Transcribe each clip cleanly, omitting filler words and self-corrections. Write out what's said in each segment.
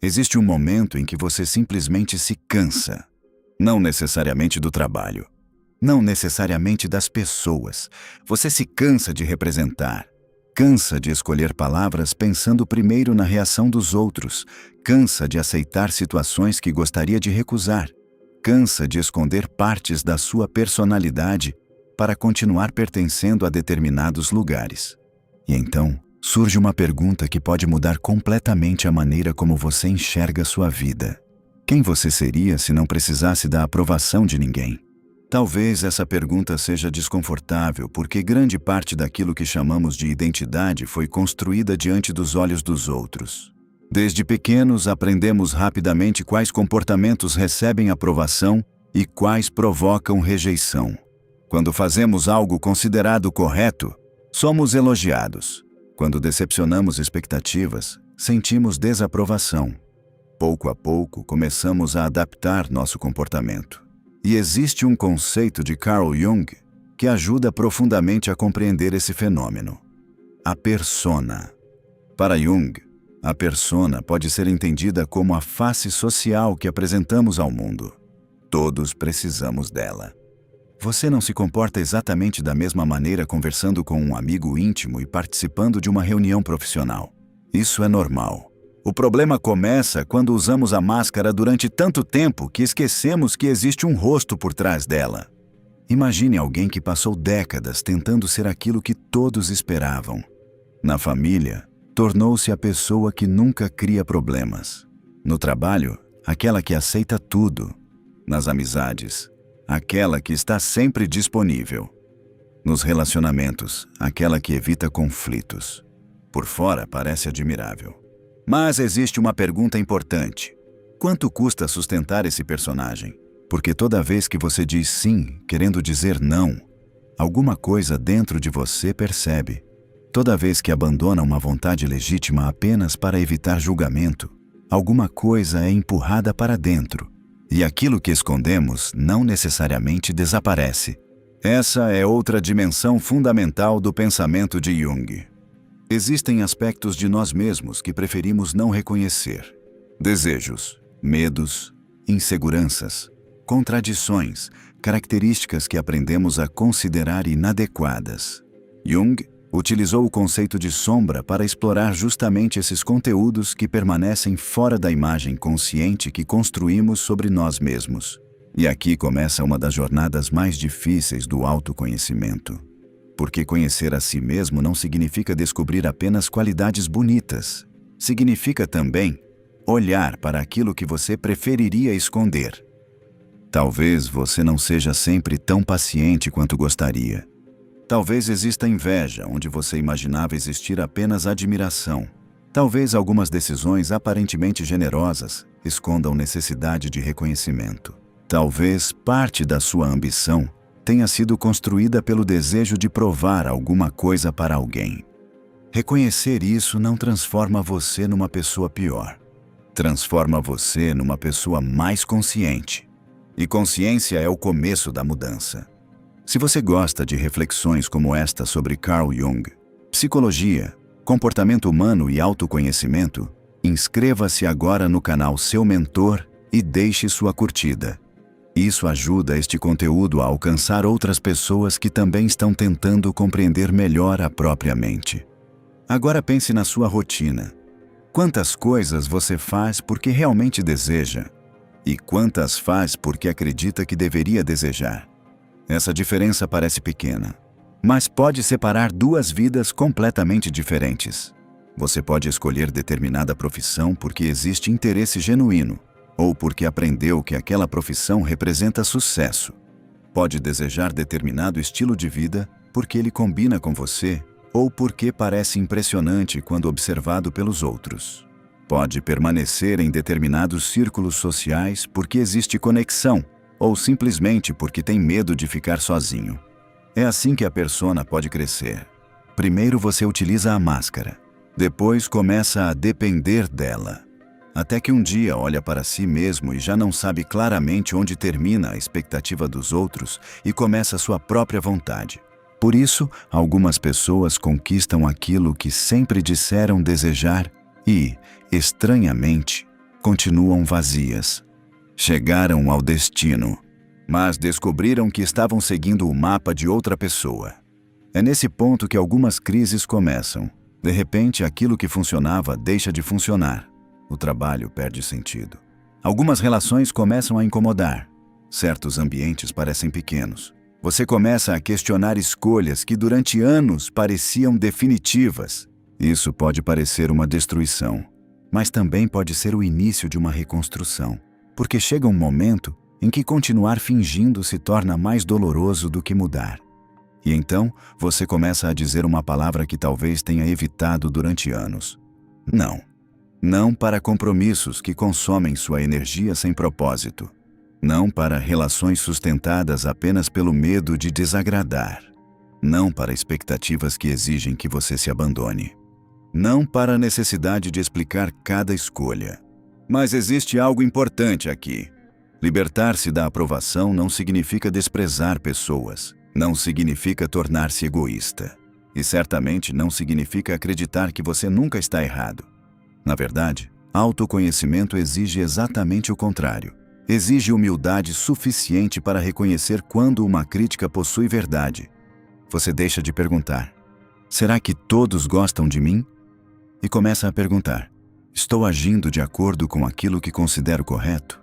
Existe um momento em que você simplesmente se cansa. Não necessariamente do trabalho. Não necessariamente das pessoas. Você se cansa de representar. Cansa de escolher palavras pensando primeiro na reação dos outros. Cansa de aceitar situações que gostaria de recusar. Cansa de esconder partes da sua personalidade para continuar pertencendo a determinados lugares. E então, surge uma pergunta que pode mudar completamente a maneira como você enxerga sua vida. Quem você seria se não precisasse da aprovação de ninguém? Talvez essa pergunta seja desconfortável porque grande parte daquilo que chamamos de identidade foi construída diante dos olhos dos outros. Desde pequenos, aprendemos rapidamente quais comportamentos recebem aprovação e quais provocam rejeição. Quando fazemos algo considerado correto, somos elogiados. Quando decepcionamos expectativas, sentimos desaprovação. Pouco a pouco, começamos a adaptar nosso comportamento. E existe um conceito de Carl Jung que ajuda profundamente a compreender esse fenômeno: a persona. Para Jung, a persona pode ser entendida como a face social que apresentamos ao mundo. Todos precisamos dela. Você não se comporta exatamente da mesma maneira conversando com um amigo íntimo e participando de uma reunião profissional. Isso é normal. O problema começa quando usamos a máscara durante tanto tempo que esquecemos que existe um rosto por trás dela. Imagine alguém que passou décadas tentando ser aquilo que todos esperavam. Na família, tornou-se a pessoa que nunca cria problemas. No trabalho, aquela que aceita tudo. Nas amizades, aquela que está sempre disponível. Nos relacionamentos, aquela que evita conflitos. Por fora, parece admirável. Mas existe uma pergunta importante. Quanto custa sustentar esse personagem? Porque toda vez que você diz sim, querendo dizer não, alguma coisa dentro de você percebe. Toda vez que abandona uma vontade legítima apenas para evitar julgamento, alguma coisa é empurrada para dentro. E aquilo que escondemos não necessariamente desaparece. Essa é outra dimensão fundamental do pensamento de Jung. Existem aspectos de nós mesmos que preferimos não reconhecer. Desejos, medos, inseguranças, contradições, características que aprendemos a considerar inadequadas. Jung utilizou o conceito de sombra para explorar justamente esses conteúdos que permanecem fora da imagem consciente que construímos sobre nós mesmos. E aqui começa uma das jornadas mais difíceis do autoconhecimento. Porque conhecer a si mesmo não significa descobrir apenas qualidades bonitas. Significa também olhar para aquilo que você preferiria esconder. Talvez você não seja sempre tão paciente quanto gostaria. Talvez exista inveja onde você imaginava existir apenas admiração. Talvez algumas decisões aparentemente generosas escondam necessidade de reconhecimento. Talvez parte da sua ambição tenha sido construída pelo desejo de provar alguma coisa para alguém. Reconhecer isso não transforma você numa pessoa pior. Transforma você numa pessoa mais consciente. E consciência é o começo da mudança. Se você gosta de reflexões como esta sobre Carl Jung, psicologia, comportamento humano e autoconhecimento, inscreva-se agora no canal Seu Mentor e deixe sua curtida. Isso ajuda este conteúdo a alcançar outras pessoas que também estão tentando compreender melhor a própria mente. Agora pense na sua rotina. Quantas coisas você faz porque realmente deseja? E quantas faz porque acredita que deveria desejar? Essa diferença parece pequena, mas pode separar duas vidas completamente diferentes. Você pode escolher determinada profissão porque existe interesse genuíno, ou porque aprendeu que aquela profissão representa sucesso. Pode desejar determinado estilo de vida porque ele combina com você ou porque parece impressionante quando observado pelos outros. Pode permanecer em determinados círculos sociais porque existe conexão ou simplesmente porque tem medo de ficar sozinho. É assim que a persona pode crescer. Primeiro você utiliza a máscara, depois começa a depender dela. Até que um dia olha para si mesmo e já não sabe claramente onde termina a expectativa dos outros e começa a sua própria vontade. Por isso, algumas pessoas conquistam aquilo que sempre disseram desejar e, estranhamente, continuam vazias. Chegaram ao destino, mas descobriram que estavam seguindo o mapa de outra pessoa. É nesse ponto que algumas crises começam. De repente, aquilo que funcionava deixa de funcionar. O trabalho perde sentido. Algumas relações começam a incomodar. Certos ambientes parecem pequenos. Você começa a questionar escolhas que durante anos pareciam definitivas. Isso pode parecer uma destruição, mas também pode ser o início de uma reconstrução. Porque chega um momento em que continuar fingindo se torna mais doloroso do que mudar. E então, você começa a dizer uma palavra que talvez tenha evitado durante anos. Não. Não para compromissos que consomem sua energia sem propósito. Não para relações sustentadas apenas pelo medo de desagradar. Não para expectativas que exigem que você se abandone. Não para a necessidade de explicar cada escolha. Mas existe algo importante aqui. Libertar-se da aprovação não significa desprezar pessoas. Não significa tornar-se egoísta. E certamente não significa acreditar que você nunca está errado. Na verdade, autoconhecimento exige exatamente o contrário. Exige humildade suficiente para reconhecer quando uma crítica possui verdade. Você deixa de perguntar: será que todos gostam de mim? E começa a perguntar: estou agindo de acordo com aquilo que considero correto?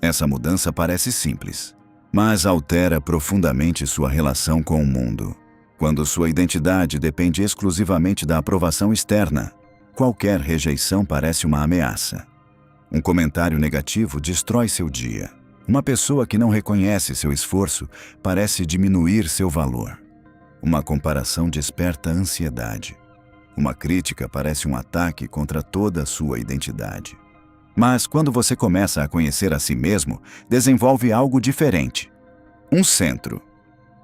Essa mudança parece simples, mas altera profundamente sua relação com o mundo. Quando sua identidade depende exclusivamente da aprovação externa, qualquer rejeição parece uma ameaça. Um comentário negativo destrói seu dia. Uma pessoa que não reconhece seu esforço parece diminuir seu valor. Uma comparação desperta ansiedade. Uma crítica parece um ataque contra toda a sua identidade. Mas quando você começa a conhecer a si mesmo, desenvolve algo diferente. Um centro.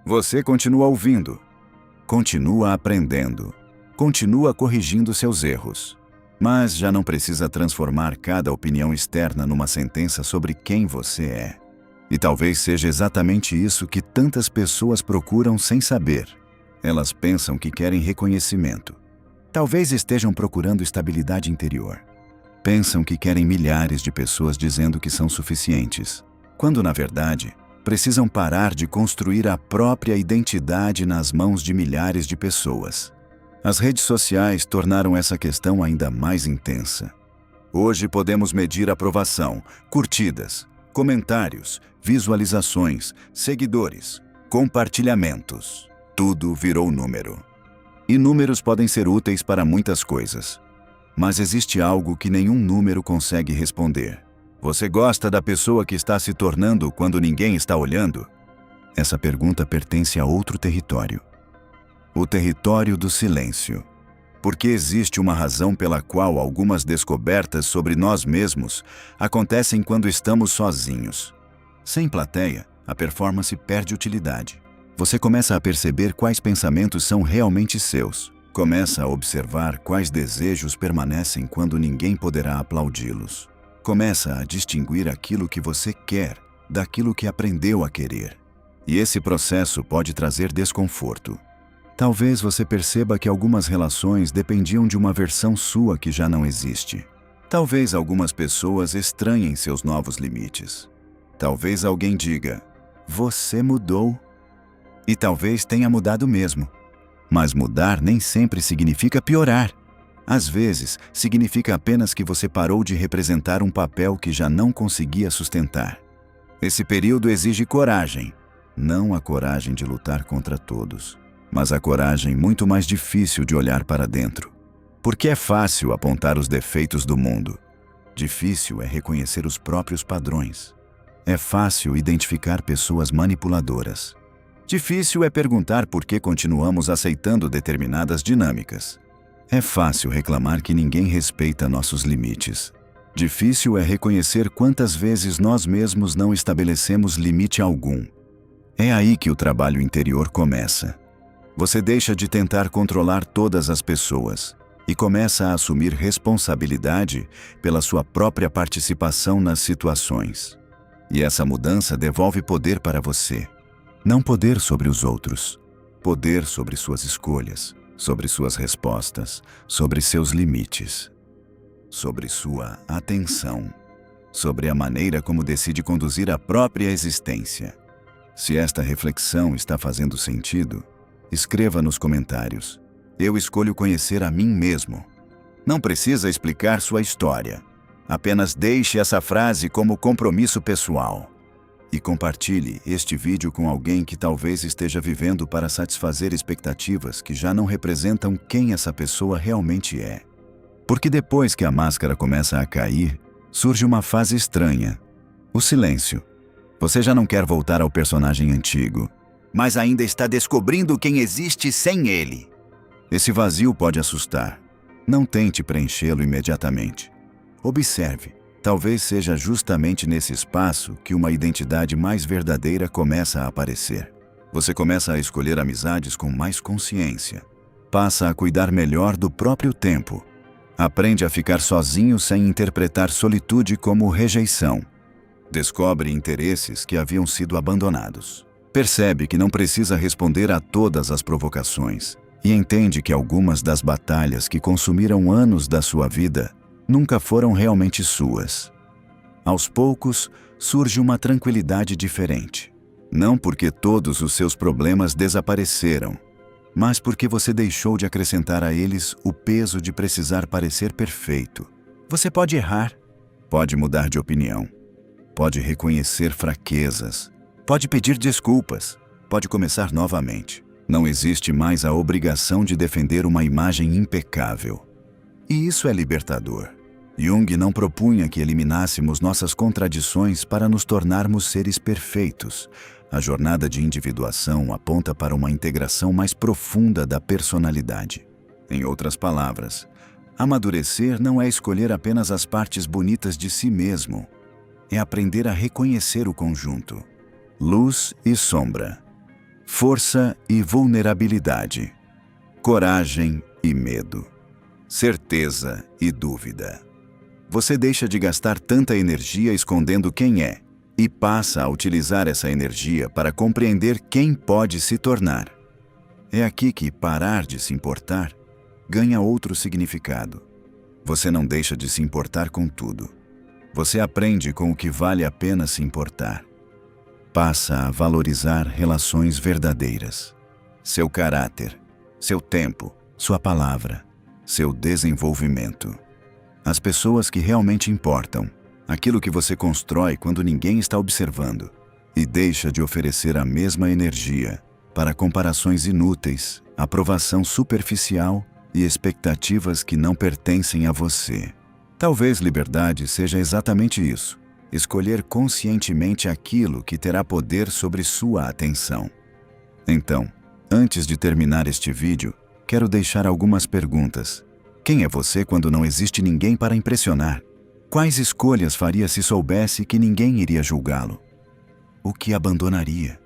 Você continua ouvindo, continua aprendendo, continua corrigindo seus erros. Mas já não precisa transformar cada opinião externa numa sentença sobre quem você é. E talvez seja exatamente isso que tantas pessoas procuram sem saber. Elas pensam que querem reconhecimento. Talvez estejam procurando estabilidade interior. Pensam que querem milhares de pessoas dizendo que são suficientes, quando, na verdade, precisam parar de construir a própria identidade nas mãos de milhares de pessoas. As redes sociais tornaram essa questão ainda mais intensa. Hoje podemos medir aprovação, curtidas, comentários, visualizações, seguidores, compartilhamentos. Tudo virou número. E números podem ser úteis para muitas coisas. Mas existe algo que nenhum número consegue responder. Você gosta da pessoa que está se tornando quando ninguém está olhando? Essa pergunta pertence a outro território. O território do silêncio. Porque existe uma razão pela qual algumas descobertas sobre nós mesmos acontecem quando estamos sozinhos. Sem plateia, a performance perde utilidade. Você começa a perceber quais pensamentos são realmente seus. Começa a observar quais desejos permanecem quando ninguém poderá aplaudi-los. Começa a distinguir aquilo que você quer daquilo que aprendeu a querer. E esse processo pode trazer desconforto. Talvez você perceba que algumas relações dependiam de uma versão sua que já não existe. Talvez algumas pessoas estranhem seus novos limites. Talvez alguém diga: você mudou. E talvez tenha mudado mesmo. Mas mudar nem sempre significa piorar. Às vezes, significa apenas que você parou de representar um papel que já não conseguia sustentar. Esse período exige coragem. Não a coragem de lutar contra todos, mas a coragem muito mais difícil de olhar para dentro. Porque é fácil apontar os defeitos do mundo. Difícil é reconhecer os próprios padrões. É fácil identificar pessoas manipuladoras. Difícil é perguntar por que continuamos aceitando determinadas dinâmicas. É fácil reclamar que ninguém respeita nossos limites. Difícil é reconhecer quantas vezes nós mesmos não estabelecemos limite algum. É aí que o trabalho interior começa. Você deixa de tentar controlar todas as pessoas e começa a assumir responsabilidade pela sua própria participação nas situações. E essa mudança devolve poder para você. Não poder sobre os outros, poder sobre suas escolhas, sobre suas respostas, sobre seus limites. sobre sua atenção, sobre a maneira como decide conduzir a própria existência. Se esta reflexão está fazendo sentido, escreva nos comentários: eu escolho conhecer a mim mesmo. Não precisa explicar sua história. Apenas deixe essa frase como compromisso pessoal. E compartilhe este vídeo com alguém que talvez esteja vivendo para satisfazer expectativas que já não representam quem essa pessoa realmente é. Porque depois que a máscara começa a cair, surge uma fase estranha: o silêncio. Você já não quer voltar ao personagem antigo, mas ainda está descobrindo quem existe sem ele. Esse vazio pode assustar. Não tente preenchê-lo imediatamente. Observe. Talvez seja justamente nesse espaço que uma identidade mais verdadeira começa a aparecer. Você começa a escolher amizades com mais consciência. Passa a cuidar melhor do próprio tempo. Aprende a ficar sozinho sem interpretar solitude como rejeição. Descobre interesses que haviam sido abandonados. Percebe que não precisa responder a todas as provocações e entende que algumas das batalhas que consumiram anos da sua vida nunca foram realmente suas. Aos poucos, surge uma tranquilidade diferente. Não porque todos os seus problemas desapareceram, mas porque você deixou de acrescentar a eles o peso de precisar parecer perfeito. Você pode errar, pode mudar de opinião, pode reconhecer fraquezas, pode pedir desculpas, pode começar novamente. Não existe mais a obrigação de defender uma imagem impecável. E isso é libertador. Jung não propunha que eliminássemos nossas contradições para nos tornarmos seres perfeitos. A jornada de individuação aponta para uma integração mais profunda da personalidade. Em outras palavras, amadurecer não é escolher apenas as partes bonitas de si mesmo. É aprender a reconhecer o conjunto. Luz e sombra. Força e vulnerabilidade. Coragem e medo. Certeza e dúvida. Você deixa de gastar tanta energia escondendo quem é e passa a utilizar essa energia para compreender quem pode se tornar. É aqui que parar de se importar ganha outro significado. Você não deixa de se importar com tudo. Você aprende com o que vale a pena se importar. Passa a valorizar relações verdadeiras. Seu caráter, seu tempo, sua palavra, seu desenvolvimento. As pessoas que realmente importam, aquilo que você constrói quando ninguém está observando, e deixa de oferecer a mesma energia para comparações inúteis, aprovação superficial e expectativas que não pertencem a você. Talvez liberdade seja exatamente isso: escolher conscientemente aquilo que terá poder sobre sua atenção. Então, antes de terminar este vídeo, quero deixar algumas perguntas. Quem é você quando não existe ninguém para impressionar? Quais escolhas faria se soubesse que ninguém iria julgá-lo? O que abandonaria?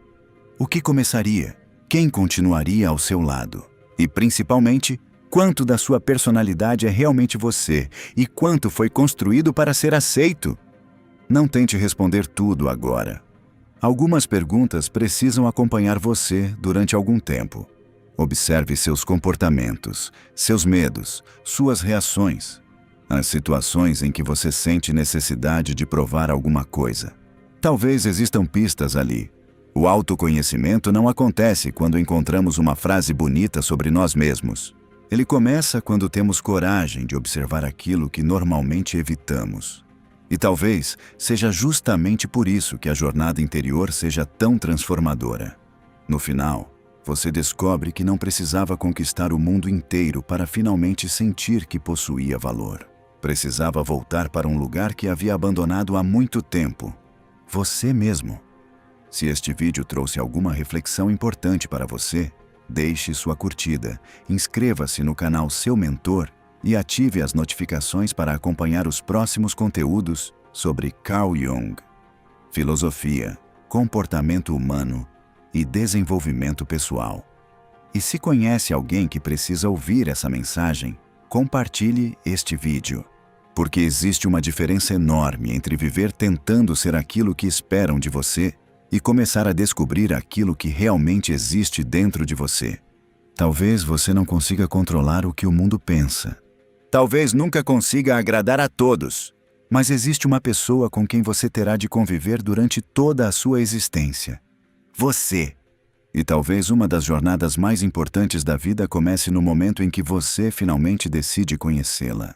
O que começaria? Quem continuaria ao seu lado? E, principalmente, quanto da sua personalidade é realmente você e quanto foi construído para ser aceito? Não tente responder tudo agora. Algumas perguntas precisam acompanhar você durante algum tempo. Observe seus comportamentos, seus medos, suas reações, as situações em que você sente necessidade de provar alguma coisa. Talvez existam pistas ali. O autoconhecimento não acontece quando encontramos uma frase bonita sobre nós mesmos. Ele começa quando temos coragem de observar aquilo que normalmente evitamos. E talvez seja justamente por isso que a jornada interior seja tão transformadora. No final, você descobre que não precisava conquistar o mundo inteiro para finalmente sentir que possuía valor. Precisava voltar para um lugar que havia abandonado há muito tempo: você mesmo. Se este vídeo trouxe alguma reflexão importante para você, deixe sua curtida, inscreva-se no canal Seu Mentor e ative as notificações para acompanhar os próximos conteúdos sobre Carl Jung, filosofia, comportamento humano e desenvolvimento pessoal. E se conhece alguém que precisa ouvir essa mensagem, compartilhe este vídeo, porque existe uma diferença enorme entre viver tentando ser aquilo que esperam de você e começar a descobrir aquilo que realmente existe dentro de você. Talvez você não consiga controlar o que o mundo pensa. Talvez nunca consiga agradar a todos, mas existe uma pessoa com quem você terá de conviver durante toda a sua existência. Você. E talvez uma das jornadas mais importantes da vida comece no momento em que você finalmente decide conhecê-la.